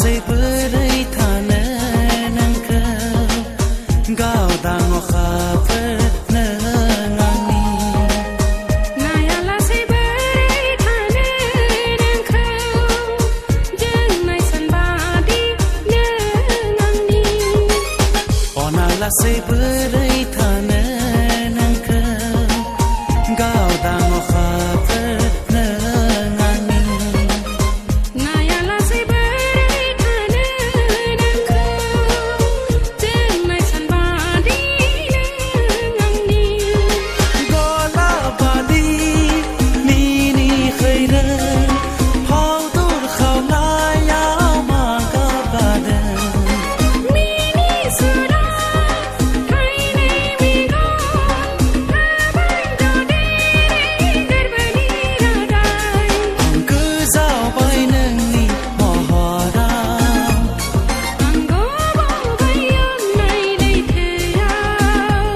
लासै बोरै थानो नोंखौ गावदां अखाफोर नों आंनि नाया लासै बोरै थानो नोंखौ जोंनाय सानबादि नों आंनि अना लासै बोरै थानो नोंखौ गावदां अखाफोर नों आंनि नाया लासै बोरै थानो नोंखौ जोंनाय सानबादि नों आंनि गलाबादि मिनिखैरों फावदुर खावनायाव मा गाबगादों मिनिसुरा थाइनै मेगन लाबाय ददेरे गोरबोनि रादाय आं गोजावबाय नोंनि महराव आं गबावबाय अननाय लैथोआव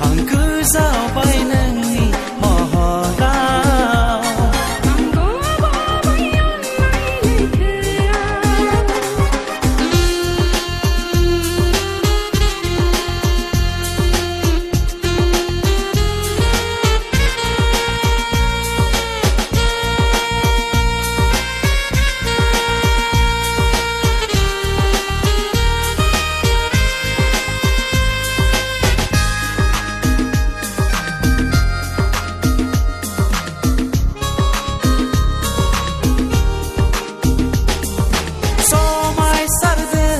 आं गोजावबाय नोंनि महराव आं गबावबाय अननाय समायसारदों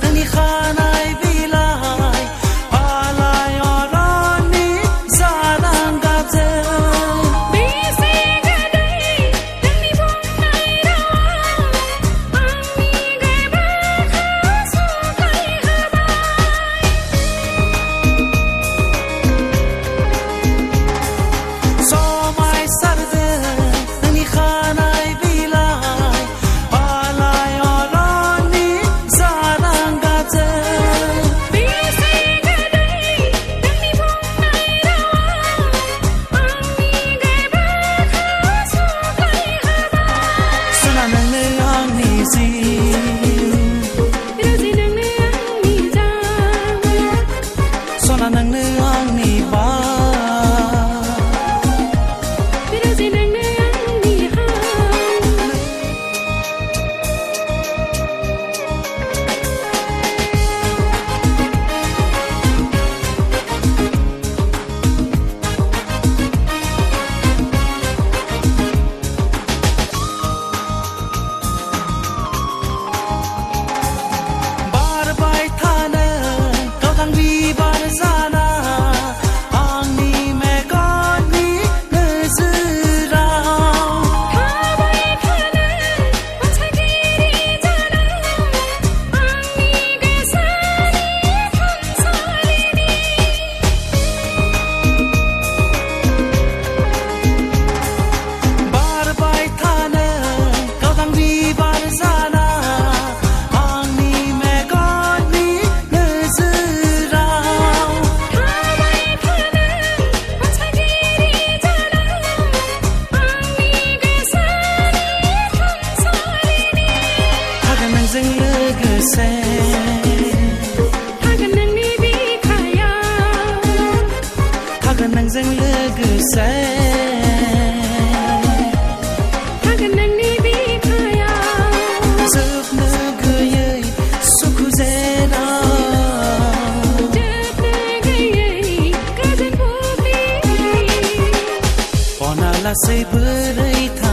नोंनि खानाय बिलाइ आलाय अरननि जारांगाजों बेसे गोदै नोंनि बुंनाय रावा आंनि गोरबोखौ समायसारदों नोंनि खानाय बिलाइ आलाय अरननि जारांगाजों बेसे गोदै नोंनि बुंनाय रावा आंनि गोरबोखौ सना नोंनो आंनि जिउ रोजि नोंनो आंनि जान सना नोंनो आंनि रोजि नोंनो आंनि हां बारबाय थानो गावदां बिबार जाना आंनि मेगननि नोजोराव थाबाय थानो अनसायगिरि जाना आंनि गोसोनि थानसालिनि बारबाय थानो गावदां बिबार जाना आंनि मेगननि नोजोराव थाबाय थानो अनसायगिरि जाना आंनि गोसोनि थानसालिनि थागोन नोंजों लोगोसे थागोन नोंनि बिखायाव थागोन नोंजों लोगोसे थागोन नोंनि बिखायाव जोबनो गैयै सुखु जेराव जोबनो गैयै गोजोन बुब्लि अना लासै बोरै थानो